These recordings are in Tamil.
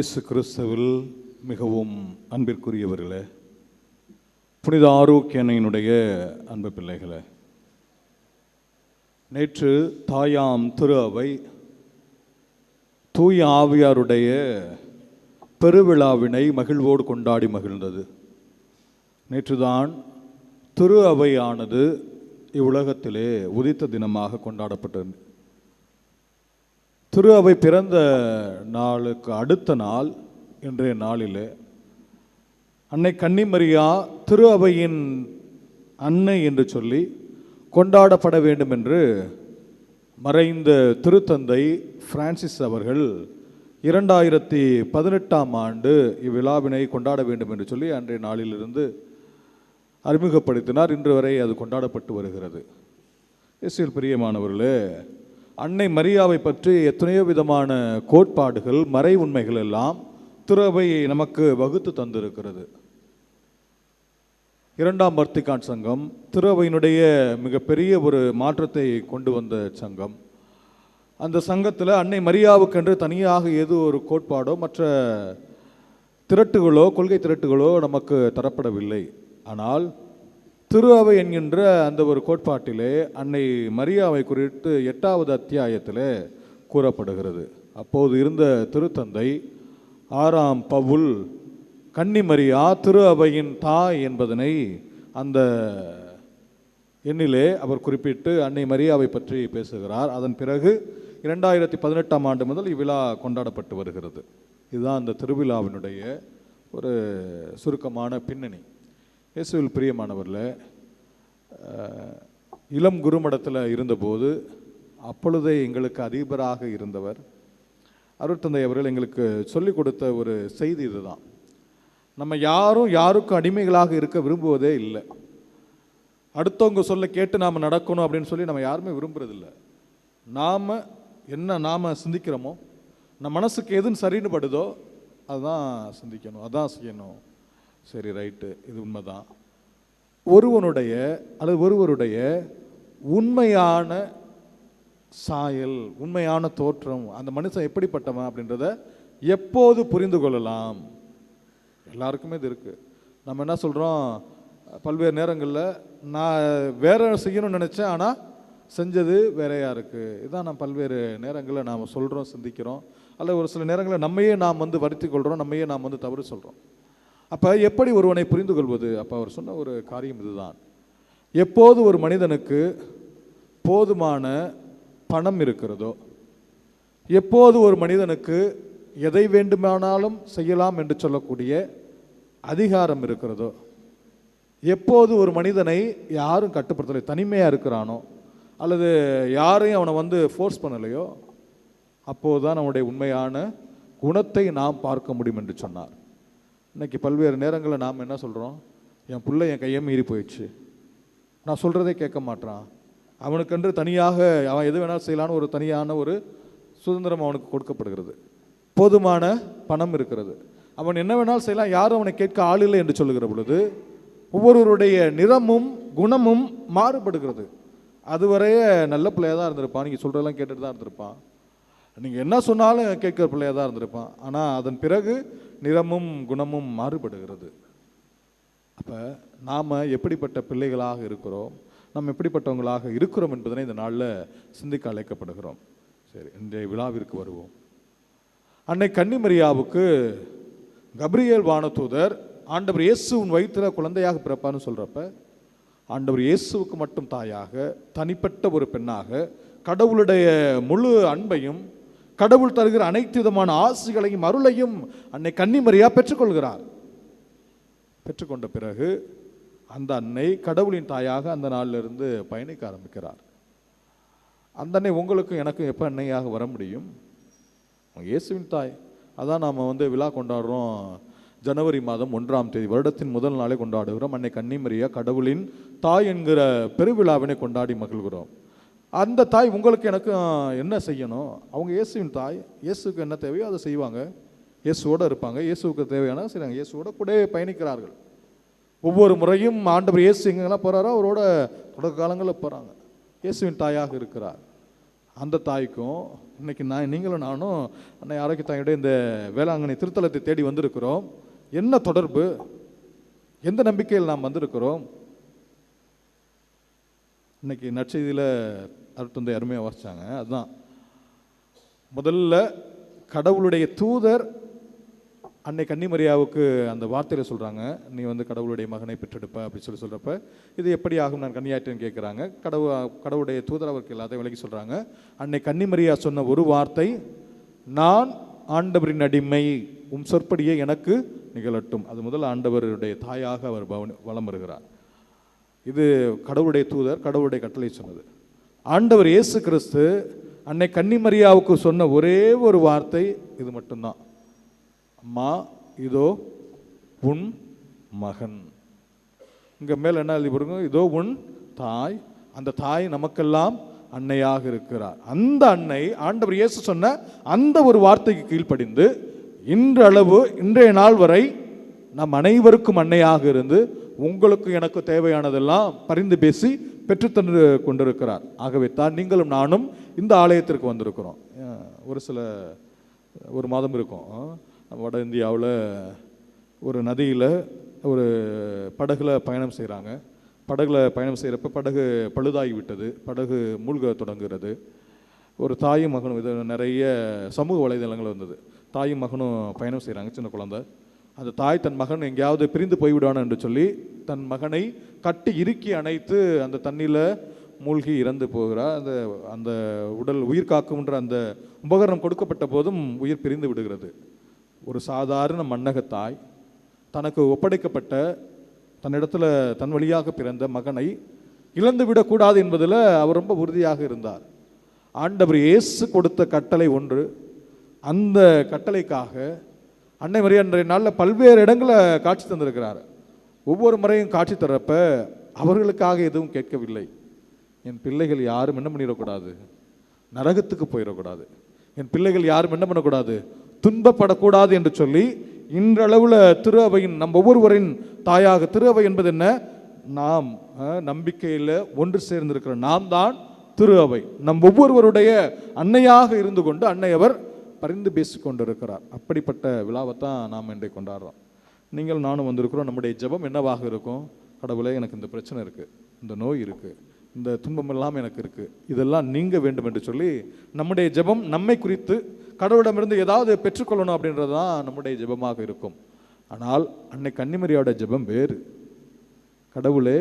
இயேசு கிறிஸ்துவில் மிகவும் அன்பிற்குரியவர்களே, புனித ஆரோக்கியனையினுடைய அன்பு பிள்ளைகளே, நேற்று தாயாம் திரு அவை தூய ஆவியாருடைய பெருவிழாவினை மகிழ்வோடு கொண்டாடி மகிழ்ந்தது. நேற்றுதான் திரு அவையானது இவ்வுலகத்திலே உதித்த தினமாக கொண்டாடப்பட்டது. திரு அவை பிறந்த நாளுக்கு அடுத்த நாள் இன்றைய நாளிலே அன்னை கன்னிமரியா திரு அவையின் அன்னை என்று சொல்லி கொண்டாடப்பட வேண்டும் என்று மறைந்த திருத்தந்தை பிரான்சிஸ் அவர்கள் 2018ஆம் ஆண்டு இவ்விழாவினை கொண்டாட வேண்டும் என்று சொல்லி அன்றைய நாளிலிருந்து அறிமுகப்படுத்தினார். இன்று வரை அது கொண்டாடப்பட்டு வருகிறது. இயேசுவில் பிரியமானவர்களே, அன்னை மரியாவை பற்றி எத்தனையோ விதமான கோட்பாடுகள், மறை உண்மைகள் எல்லாம் திரு அவை நமக்கு வகுத்து தந்திருக்கிறது. இரண்டாம் வத்திக்கான் சங்கம் திரு அவையினுடைய மிகப்பெரிய ஒரு மாற்றத்தை கொண்டு வந்த சங்கம். அந்த சங்கத்தில் அன்னை மரியாவுக்கென்று தனியாக ஏதோ ஒரு கோட்பாடோ மற்ற திரட்டுகளோ கொள்கை திரட்டுகளோ நமக்கு தரப்படவில்லை. ஆனால் திரு அவை என்கின்ற அந்த ஒரு கோட்பாட்டிலே அன்னை மரியாவை குறித்து 8வது அத்தியாயத்தில் கூறப்படுகிறது. அப்போது இருந்த திருத்தந்தை 6ஆம் பவுல் கன்னி மரியா திரு அவையின் தாய் என்பதனை அந்த எண்ணிலே அவர் குறிப்பிட்டு அன்னை மரியாவை பற்றி பேசுகிறார். அதன் பிறகு 2018ஆம் ஆண்டு முதல் இவ்விழா கொண்டாடப்பட்டு வருகிறது. இதுதான் அந்த திருவிழாவினுடைய ஒரு சுருக்கமான பின்னணி. இயேசுவில் பிரியமானவர்களே, இளம் குருமடத்தில் இருந்தபோது அப்பொழுதே எங்களுக்கு அதிபராக இருந்தவர் அருட்தந்தை அவர்கள் எங்களுக்கு சொல்லிக் கொடுத்த ஒரு செய்தி இதுதான். நம்ம யாருக்கும் அடிமைகளாக இருக்க விரும்புவதே இல்லை. அடுத்தவங்க சொல்ல கேட்டு நாம் நடக்கணும் அப்படின்னு சொல்லி நம்ம யாருமே விரும்புறதில்லை. நாம் சிந்திக்கிறோமோ, நம்ம மனசுக்கு எதுன்னு சரின்னு படுதோ அதுதான் சிந்திக்கணும், அதான் செய்யணும். சரி, ரைட்டு, இது உண்மைதான். ஒருவருடைய உண்மையான சாயல், உண்மையான தோற்றம், அந்த மனுஷன் எப்படிப்பட்டவன் அப்படின்றத எப்போது புரிந்து கொள்ளலாம்? எல்லாருக்குமே இது இருக்குது. நம்ம என்ன சொல்கிறோம், பல்வேறு நேரங்களில் நான் வேற செய்யணும்னு நினச்சேன், ஆனால் செஞ்சது வேறையாக இருக்குது. இதுதான் நம்ம பல்வேறு நேரங்களில் நாம் சொல்கிறோம், சிந்திக்கிறோம். அல்ல ஒரு சில நேரங்களில் நம்மையே நாம் வருத்தி கொள்கிறோம், நம்மையே நாம் தவறு சொல்கிறோம். அப்போ எப்படி ஒருவனை புரிந்து கொள்வது? அப்போ அவர் சொன்ன ஒரு காரியம் இதுதான். எப்போது ஒரு மனிதனுக்கு போதுமான பணம் இருக்கிறதோ, எப்போது ஒரு மனிதனுக்கு எதை வேண்டுமானாலும் செய்யலாம் என்று சொல்லக்கூடிய அதிகாரம் இருக்கிறதோ, எப்போது ஒரு மனிதனை யாரும் கட்டுப்படுத்தலை, தனிமையாக இருக்கிறானோ, அல்லது யாரையும் அவனை ஃபோர்ஸ் பண்ணலையோ, அப்போது தான் அவனுடைய உண்மையான குணத்தை நாம் பார்க்க முடியும் என்று சொன்னார். இன்றைக்கி பல்வேறு நேரங்களில் நாம் என்ன சொல்கிறோம், என் பிள்ளை என் கையை மீறி போயிடுச்சு, நான் சொல்கிறதே கேட்க மாட்டான், அவனுக்கென்று தனியாக அவன் எது வேணாலும் செய்யலான்னு ஒரு தனியான ஒரு சுதந்திரம் அவனுக்கு கொடுக்கப்படுகிறது. போதுமான பணம் இருக்கிறது, அவன் என்ன வேணாலும் செய்யலாம், யாரும் அவனை கேட்க ஆள் இல்லை என்று சொல்லுகிற பொழுது ஒவ்வொருவருடைய நிறமும் குணமும் மாறுபடுகிறது. அதுவரைய நல்ல பிள்ளையாக தான் இருந்திருப்பான், நீங்கள் சொல்கிறதெல்லாம் கேட்டுட்டு தான் இருந்திருப்பான், நீங்கள் என்ன சொன்னாலும் கேட்குற பிள்ளையாக தான் இருந்திருப்பான். ஆனால் அதன் பிறகு நிறமும் குணமும் மாறுபடுகிறது. அப்போ நாம் எப்படிப்பட்ட பிள்ளைகளாக இருக்கிறோம், நம்ம எப்படிப்பட்டவங்களாக இருக்கிறோம் என்பதனை இந்த நாளில் சிந்திக்க அழைக்கப்படுகிறோம். சரி, இன்றைய விழாவிற்கு வருவோம். அன்னை கன்னிமரியாவுக்கு கப்ரியேல் வானதூதர் ஆண்டவர் இயேசு உன் வயிற்றில் குழந்தையாக பிறப்பான்னு சொல்கிறப்ப, ஆண்டவர் இயேசுவுக்கு மட்டும் தாயாக, தனிப்பட்ட ஒரு பெண்ணாக, கடவுளுடைய முழு அன்பையும், கடவுள் தருகிற அனைத்து விதமான ஆசிகளையும் அருளையும் அன்னை கன்னிமரியா பெற்றுக்கொள்கிறார். பெற்றுக்கொண்ட பிறகு அந்த அன்னை கடவுளின் தாயாக அந்த நாளிலிருந்து பயணிக்க ஆரம்பிக்கிறார். அந்த அன்னை உங்களுக்கும் எனக்கும் எப்போ அன்னையாக வர முடியும்? இயேசுவின் தாய். அதான் நாம் விழா கொண்டாடுறோம். ஜனவரி மாதம் 1ஆம் தேதி வருடத்தின் முதல் நாளை கொண்டாடுகிறோம். அன்னை கன்னிமரியா கடவுளின் தாய் என்கிற பெருவிழாவினை கொண்டாடி மகிழ்கிறோம். அந்த தாய் உங்களுக்கு எனக்கு என்ன செய்யணும்? அவங்க இயேசுவின் தாய். இயேசுக்கு என்ன தேவையோ அதை செய்வாங்க, இயேசுவோடு இருப்பாங்க, இயேசுக்கு தேவையான செய்கிறாங்க, இயேசுவோட கூட பயணிக்கிறார்கள். ஒவ்வொரு முறையும் ஆண்டவர் இயேசு எங்கெல்லாம் போகிறாரோ அவரோட தொடக்க காலங்களில் போகிறாங்க. இயேசுவின் தாயாக இருக்கிறார். அந்த தாய்க்கும் இன்னைக்கு நீங்களும் நானும் அன்னை ஆரோக்கிய தாயோட இந்த வேளாங்கண்ணி திருத்தலத்தை தேடி வந்திருக்கிறோம். என்ன தொடர்பு? எந்த நம்பிக்கையில் நாம் வந்திருக்கிறோம்? இன்னைக்கு நற்செய்தியில் அருட்தந்தை அருமையாக வாசிச்சாங்க. அதுதான் முதல்ல கடவுளுடைய தூதர் அன்னை கன்னிமரியாவுக்கு அந்த வார்த்தையில் சொல்கிறாங்க, நீ வந்து கடவுளுடைய மகனை பெற்றெடுப்ப அப்படி சொல்கிறப்ப இது எப்படி ஆகும், நான் கன்னியாயிட்டேன்னு கேட்குறாங்க. கடவுளுடைய தூதர் அவருக்கு எல்லாத்தையும் விலகி சொல்கிறாங்க. அன்னை கன்னிமரியா சொன்ன ஒரு வார்த்தை, நான் ஆண்டவரின் அடிமை, உம் சொற்படியே எனக்கு நிகழட்டும். அது முதல் ஆண்டவருடைய தாயாக அவர் வலம் வருகிறார். இது கடவுளுடைய தூதர் கடவுளுடைய கட்டளை சொன்னது. ஆண்டவர் இயேசு கிறிஸ்து அன்னை கன்னிமரியாவுக்கு சொன்ன ஒரே ஒரு வார்த்தை இது மட்டும்தான், அம்மா இதோ உன் மகன். இங்க மேல என்ன எழுதி பாருங்க, இதோ உன் தாய். அந்த தாய் நமக்கெல்லாம் அன்னையாக இருக்கிறார். அந்த அன்னை ஆண்டவர் இயேசு சொன்ன அந்த ஒரு வார்த்தைக்கு கீழ்ப்படிந்து இன்றைய நாள் வரை நம் அனைவருக்கும் அன்னையாக இருந்து உங்களுக்கு எனக்கு தேவையானதெல்லாம் பரிந்து பேசி பெற்றுத்தந்து கொண்டிருக்கிறார். ஆகவே தான் நீங்களும் நானும் இந்த ஆலயத்திற்கு வந்திருக்கிறோம். ஒரு மாதம் இருக்கும், வட இந்தியாவில் ஒரு நதியில் ஒரு படகுல பயணம் செய்கிறாங்க. படகுல பயணம் செய்கிறப்ப படகு பழுதாகி விட்டது, படகு மூழ்க தொடங்குகிறது. ஒரு தாயும் மகனும், இது நிறைய சமூக வலைதளங்கள் வந்தது, தாயும் மகனும் பயணம் செய்கிறாங்க, சின்ன குழந்தை. அந்த தாய் தன் மகன் எங்கேயாவது பிரிந்து போய்விடுவான் என்று சொல்லி தன் மகனை கட்டி இறுக்கி அணைத்து அந்த தண்ணியில் மூழ்கி இறந்து போகிறார். அந்த உடல் உயிர் காக்கும்ன்ற அந்த உபகரணம் கொடுக்கப்பட்ட போதும் உயிர் பிரிந்து விடுகிறது. ஒரு சாதாரண மன்னகத்தாய் தனக்கு ஒப்படைக்கப்பட்ட தன்னிடத்தில் தன் வழியாக பிறந்த மகனை இழந்து விடக்கூடாது என்பதில் அவர் ரொம்ப உறுதியாக இருந்தார். ஆண்டவர் இயேசு கொடுத்த கட்டளை ஒன்று. அந்த கட்டளைக்காக அன்னை மரியா அன்றைய நாளில் பல்வேறு இடங்களில் காட்சி தந்திருக்கிறார். ஒவ்வொரு முறையும் காட்சி தர்றப்ப அவர்களுக்காக எதுவும் கேட்கவில்லை. என் பிள்ளைகள் யாரும் என்ன பண்ணிடக்கூடாது, நரகத்துக்கு போயிடக்கூடாது, என் பிள்ளைகள் யாரும் என்ன பண்ணக்கூடாது, துன்பப்படக்கூடாது என்று சொல்லி இன்றளவில் திரு அவையின் நம் ஒவ்வொருவரின் தாயாக, திரு அவை என்பது என்ன, நாம் நம்பிக்கையில் ஒன்று சேர்ந்திருக்கிற நாம் தான் திரு அவை. நம் ஒவ்வொருவருடைய அன்னையாக இருந்து கொண்டு அன்னை அவர் பரிந்து பேசி கொண்டிருக்கிறார். அப்படிப்பட்ட விழாவைத்தான் நாம் இன்றைக்கு கொண்டாடுறோம். நீங்கள் நானும் வந்திருக்கிறோம். நம்முடைய ஜெபம் என்னவாக இருக்கும், கடவுளே எனக்கு இந்த பிரச்சனை இருக்குது, இந்த நோய் இருக்குது, இந்த துன்பம் எல்லாம் எனக்கு இருக்குது, இதெல்லாம் நீங்க வேண்டும் என்று சொல்லி நம்முடைய ஜெபம் நம்மை குறித்து கடவுளிடமிருந்து ஏதாவது பெற்றுக்கொள்ளணும் அப்படின்றது தான் நம்முடைய ஜெபமாக இருக்கும். ஆனால் அன்னை கன்னிமரியாவோட ஜெபம் வேறு. கடவுளே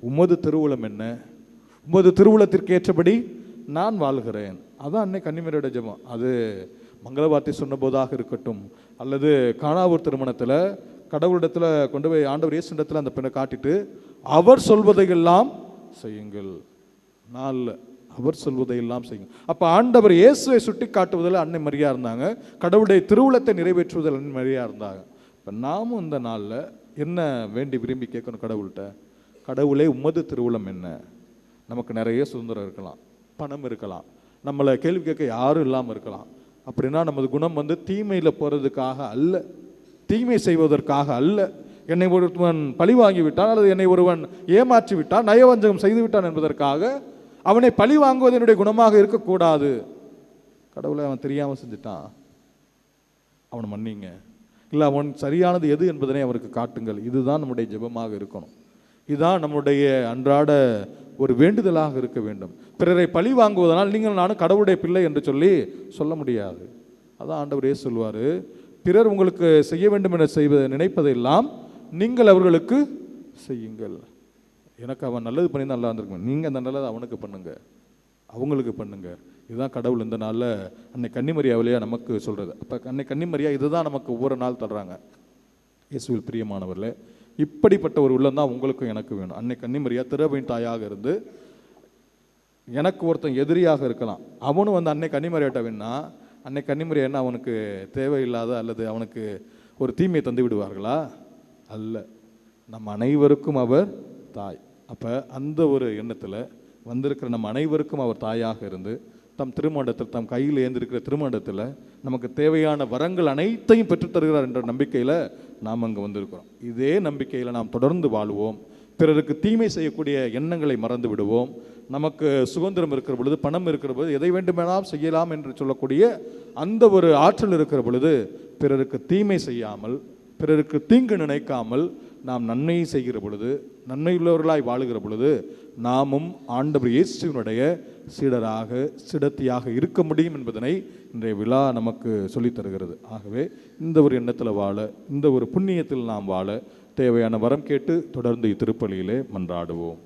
உமது திருவுளம் என்ன, உமது திருவுளத்திற்கு ஏற்றபடி நான் வாழ்கிறேன். அதான் அன்னை கன்னிமரியோட ஜெபம். அது மங்கள வார்த்தை சொன்ன போதாக இருக்கட்டும், அல்லது காணாவூர் திருமணத்தில் கடவுளிடத்தில் கொண்டு போய் ஆண்டவர் இயேசு இடத்துல அந்த பெண்ணை காட்டிட்டு அவர் சொல்வதையெல்லாம் செய்யுங்கள், நான் அவர் சொல்வதையெல்லாம் செய்யுங்கள். அப்போ ஆண்டவர் இயேசுவை சுட்டி காட்டுவதில் அன்னை மரியா இருந்தாங்க, கடவுளுடைய திருவுளத்தை நிறைவேற்றுவதில் அன்னை மரியா இருந்தாங்க. இப்போ நாமும் இந்த நாளில் என்ன வேண்டி விரும்பி கேட்கணும் கடவுள்கிட்ட, கடவுளே உமது திருவுளம் என்ன. நமக்கு நிறைய சுதந்திரம் இருக்கலாம், பணம் இருக்கலாம், நம்மளை கேள்வி கேட்க யாரும் இல்லாமல் இருக்கலாம். அப்படின்னா நமது குணம் வந்து தீமையில் போகிறதுக்காக அல்ல, தீமை செய்வதற்காக அல்ல. என்னை ஒருவன் பழி வாங்கி விட்டான் அல்லது என்னை ஒருவன் ஏமாற்றி விட்டான், நயவஞ்சகம் செய்து விட்டான் என்பதற்காக அவனை பழி வாங்குவது என்னுடைய குணமாக இருக்கக்கூடாது. கடவுளை அவன் தெரியாமல் செஞ்சுட்டான், அவனை மன்னிங்க, இல்லை அவன் சரியானது எது என்பதனை அவருக்கு காட்டுங்கள். இதுதான் நம்முடைய ஜெபமாக இருக்கணும். இதுதான் நம்முடைய அன்றாட ஒரு வேண்டுதலாக இருக்க வேண்டும். பிறரை பழி வாங்குவதனால் நீங்கள் நானும் கடவுளுடைய பிள்ளை என்று சொல்லி சொல்ல முடியாது. அதான் ஆண்டவரே சொல்வார், பிறர் உங்களுக்கு செய்ய வேண்டும் என நினைப்பதெல்லாம் நீங்கள் அவர்களுக்கு செய்யுங்கள். எனக்கு அவன் நல்லது பண்ணி நல்லா இருந்திருக்கும், நீங்கள் அந்த நல்லது அவனுக்கு பண்ணுங்க, அவங்களுக்கு பண்ணுங்க. இதுதான் கடவுள் இந்த நாளில் அன்னை கன்னிமரியாவிலேயே நமக்கு சொல்கிறது. அப்போ அன்னை கன்னிமரியா இதுதான் நமக்கு ஒவ்வொரு நாள் தர்றாங்க. இயேசுவில் பிரியமானவர்களே, இப்படிப்பட்ட ஒரு உள்ளம் தான் உங்களுக்கும் எனக்கு வேணும். அன்னை கன்னிமரியா திரவின் தாயாக இருந்து, எனக்கு ஒருத்தன் எதிரியாக இருக்கலாம், அவனும் வந்து அன்னை கன்னிமரியாட்ட வேணா அன்னை கன்னிமரியா என்ன அவனுக்கு தேவையில்லாத அல்லது அவனுக்கு ஒரு தீமையை தந்து விடுவார்களா? அல்ல, நம் அனைவருக்கும் அவர் தாய். அப்போ அந்த ஒரு எண்ணத்தில் வந்திருக்கிற நம் அனைவருக்கும் அவர் தாயாக இருந்து தம் திருமண்டத்தில், தம் கையில் ஏந்திருக்கிற திருமண்டத்தில் நமக்கு தேவையான வரங்கள் அனைத்தையும் பெற்றுத்தருகிறார் என்ற நம்பிக்கையில் நாம் அங்கே வந்திருக்கிறோம். இதே நம்பிக்கையில் நாம் தொடர்ந்து வாழ்வோம். பிறருக்கு தீமை செய்யக்கூடிய எண்ணங்களை மறந்து விடுவோம். நமக்கு சுதந்திரம் இருக்கிற பொழுது, பணம் இருக்கிற பொழுது, எதை வேண்டுமானாலும் செய்யலாம் என்று சொல்லக்கூடிய அந்த ஒரு ஆற்றல் இருக்கிற பொழுது, பிறருக்கு தீமை செய்யாமல், பிறருக்கு தீங்கு நினைக்காமல் நாம் நன்மையை செய்கிற பொழுது, நன்மையுள்ளவர்களாய் வாழுகிற பொழுது, நாமும் ஆண்டவர் இயேசுவினுடைய சீடராக, சிடத்தியாக இருக்க முடியும் என்பதனை இன்றைய விழா நமக்கு சொல்லித் தருகிறது. ஆகவே இந்த ஒரு எண்ணத்தில் வாழ, இந்த ஒரு புண்ணியத்தில் நாம் வாழ தேவையான வரம் கேட்டு தொடர்ந்து இத்திருப்பலியிலே மன்றாடுவோம்.